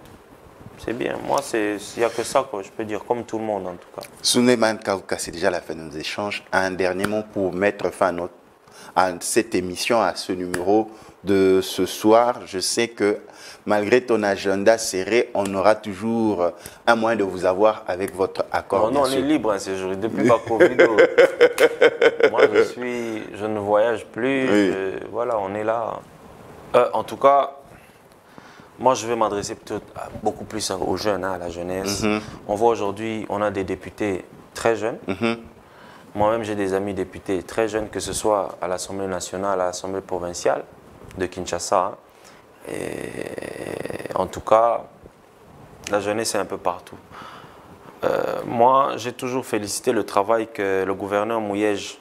C'est bien. Moi, il n'y a que ça que je peux dire, comme tout le monde en tout cas. Souleymane Kaoulouka, c'est déjà la fin de nos échanges. Un dernier mot pour mettre fin à cette émission, à ce numéro de ce soir. Je sais que malgré ton agenda serré, on aura toujours un moyen de vous avoir avec votre accord. Non, on est libre hein, ces jours. Depuis ma Covid, moi je ne voyage plus. Oui. Voilà, on est là. En tout cas, moi je vais m'adresser beaucoup plus aux jeunes, à la jeunesse. On voit aujourd'hui, on a des députés très jeunes. Moi-même, j'ai des amis députés très jeunes, que ce soit à l'Assemblée nationale, à l'Assemblée provinciale de Kinshasa. Et en tout cas, la jeunesse est un peu partout. Moi, j'ai toujours félicité le travail que le gouverneur Mouyej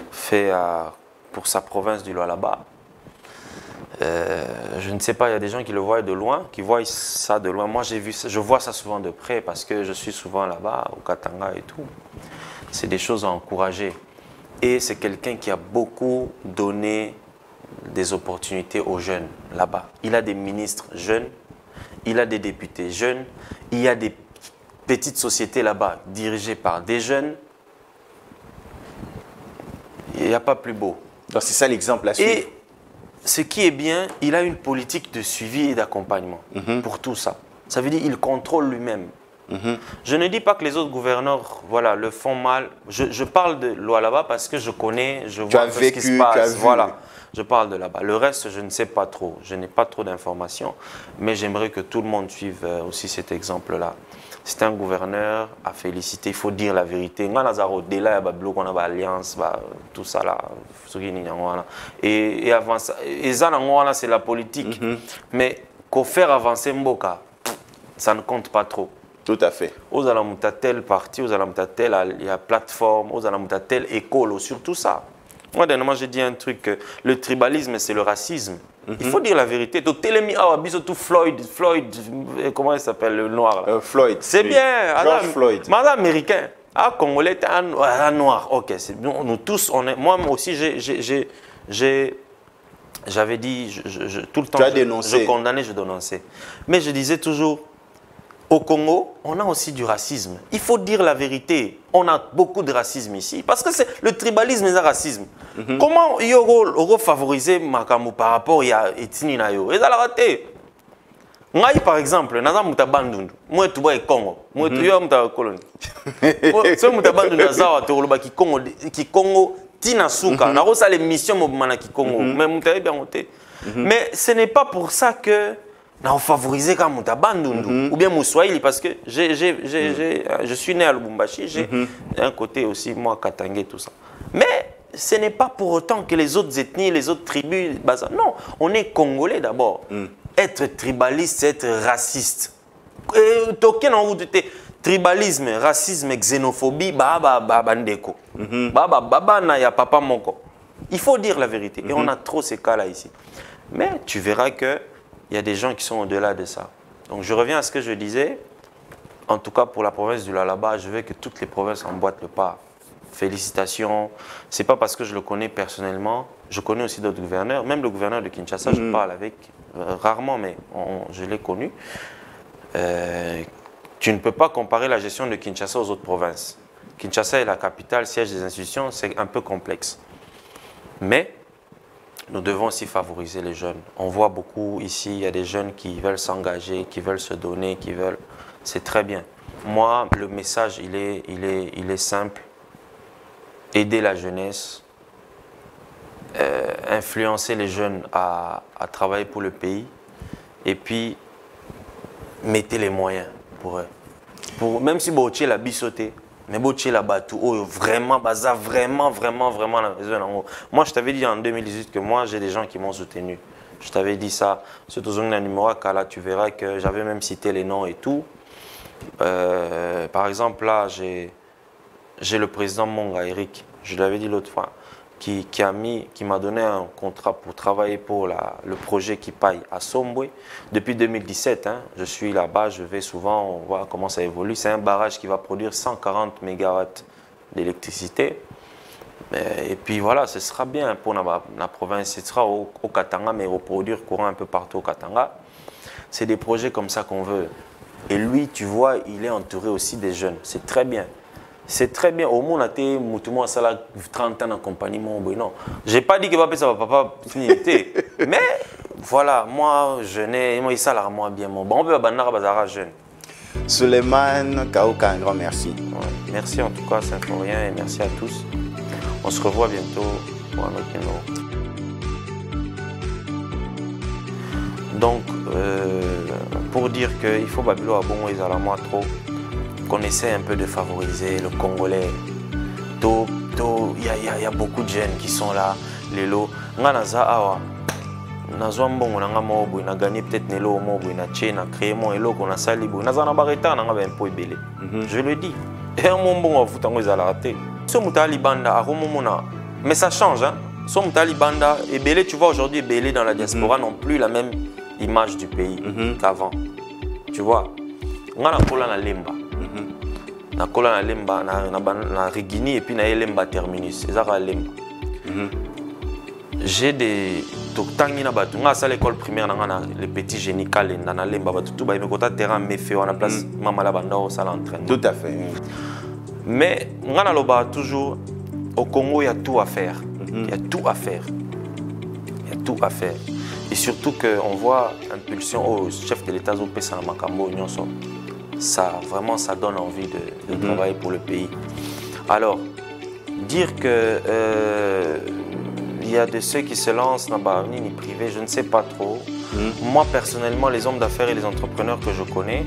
fait pour sa province du Lualaba. Je ne sais pas, il y a des gens qui le voient de loin, qui voient ça de loin. Moi, je vois ça souvent de près parce que je suis souvent là-bas, au Katanga et tout. C'est des choses à encourager. Et c'est quelqu'un qui a beaucoup donné des opportunités aux jeunes là-bas. Il a des ministres jeunes, il a des députés jeunes, il y a des petites sociétés là-bas dirigées par des jeunes. Il n'y a pas plus beau. Donc c'est ça l'exemple à suivre. Et ce qui est bien, il a une politique de suivi et d'accompagnement pour tout ça. Ça veut dire qu'il contrôle lui-même. Je ne dis pas que les autres gouverneurs le font mal. Je parle de Lualaba parce que je connais, je vois ce qui se passe. Voilà, je parle de là-bas. Le reste, je ne sais pas trop. Je n'ai pas trop d'informations. Mais j'aimerais que tout le monde suive aussi cet exemple-là. C'est un gouverneur à féliciter. Il faut dire la vérité. On a alliance, tout ça là. Et avant ça, c'est la politique. Mais qu'au faire avancer Mboka, ça ne compte pas trop. Tout à fait. Aux alamouta telle partie, aux alamouta telle plateforme, aux alamouta telle école, surtout ça. Moi, dernièrement, j'ai dit un truc, le tribalisme, c'est le racisme. Il faut dire la vérité. Donc, Floyd, comment il s'appelle, le noir là? Floyd. C'est bien. George Floyd. Madame américain. Ah, Congolais, un noir. Ok, nous tous, on est. Moi aussi, j'avais dit, tout le temps, tu as dénoncé. Je condamnais, je dénonçais. Mais je disais toujours, Au Congo, on a aussi du racisme. Il faut dire la vérité. On a beaucoup de racisme ici. Parce que le tribalisme et le racisme. Comment il y a favoriser Makamu par rapport à l'ethnie na yo? Et ça l'a raté. Moi, par exemple, naza mutabandundu. Moi, tu vois Congo. Moi, tu vois mutakoloni. Ce mutabandundu naza tu vois qui Congo tina suka. Na rosa les missions mobimana qui Congo. Mais mutaye bien noté. Mais ce n'est pas pour ça que on favorisé comme Mutabandundu ou bien Mouswahili parce que je suis né à Lubumbashi, j'ai un côté aussi, moi, Katangé, tout ça. Mais ce n'est pas pour autant que les autres ethnies, les autres tribus, non, on est Congolais d'abord. Être tribaliste, c'est être raciste. Tribalisme, racisme, xénophobie, bandeko. Na ya papa moko. Il faut dire la vérité. Et on a trop ces cas-là ici. Mais tu verras que il y a des gens qui sont au-delà de ça. Donc je reviens à ce que je disais. En tout cas, pour la province du Lualaba, je veux que toutes les provinces emboîtent le pas. Félicitations. Ce n'est pas parce que je le connais personnellement. Je connais aussi d'autres gouverneurs. Même le gouverneur de Kinshasa, je parle avec rarement, mais je l'ai connu. Tu ne peux pas comparer la gestion de Kinshasa aux autres provinces. Kinshasa est la capitale, siège des institutions, c'est un peu complexe. Mais nous devons aussi favoriser les jeunes. On voit beaucoup ici, il y a des jeunes qui veulent s'engager, qui veulent se donner, qui veulent... C'est très bien. Moi, le message, il est simple. Aider la jeunesse, influencer les jeunes à travailler pour le pays et puis mettez les moyens pour eux. Même si Bauchi l'a bissoté, mais Bauchi l'a battu, vraiment, vraiment la raison. Moi, je t'avais dit en 2018 que moi, j'ai des gens qui m'ont soutenu. Je t'avais dit ça. Surtout dans le numéro là, tu verras que j'avais même cité les noms et tout. Par exemple, là, j'ai le président Monga, Eric, je l'avais dit l'autre fois, qui m'a donné un contrat pour travailler pour le projet qui paille à Sombwe. Depuis 2017, hein, je suis là-bas, je vais souvent, on voit comment ça évolue. C'est un barrage qui va produire 140 MW d'électricité. Et puis voilà, ce sera bien pour la province, ce sera au Katanga, mais au produire courant un peu partout au Katanga. C'est des projets comme ça qu'on veut. Et lui, tu vois, il est entouré aussi des jeunes. C'est très bien. C'est très bien. Au moins, on a 30 ans en compagnie. Non. Je n'ai pas dit que ça va papa finité. Mais voilà, moi, je n'ai pas ça là, moi bien. Bon, on peut avoir jeune. Suleiman Kaouka, un grand merci. Ouais. Merci en tout cas, Symphorien, et merci à tous. On se revoit bientôt pour un autre numéro. Donc, pour dire qu'il faut Babilo à bon, ils à la moi trop. Qu'on essaie un peu de favoriser le Congolais. Il y a beaucoup de jeunes qui sont là. Les lots. On a gagné peut-être les lots, on a créé mon elo, on a sali, on a barreta, on a un peu belé. Je le dis. Et un bon vous t'en vous allez rater. Si on a libanda, mais ça change. Hein. Si on a libanda, et belé, tu vois aujourd'hui, belé dans la diaspora n'ont plus la même image du pays qu'avant. Tu vois. On a la lemba. Na kola na lemba na rigini et puis na lemba terminus ezaka lemba j'ai des totangi na batu nga sa l'école primaire na les petits génies kalenda na lemba batu tout ba mekota terrain mefe na place mama la banda au salle entraînement tout à fait mais nga na loba toujours au Congo il y a tout à faire il y a tout à faire il y a tout à faire et surtout que on voit impulsion au chef de l'état au pesa na makambo nyonso. Ça, vraiment, ça donne envie de travailler pour le pays. Alors, dire que il y a de ceux qui se lancent dans le ni privé, je ne sais pas trop. Moi, personnellement, les hommes d'affaires et les entrepreneurs que je connais,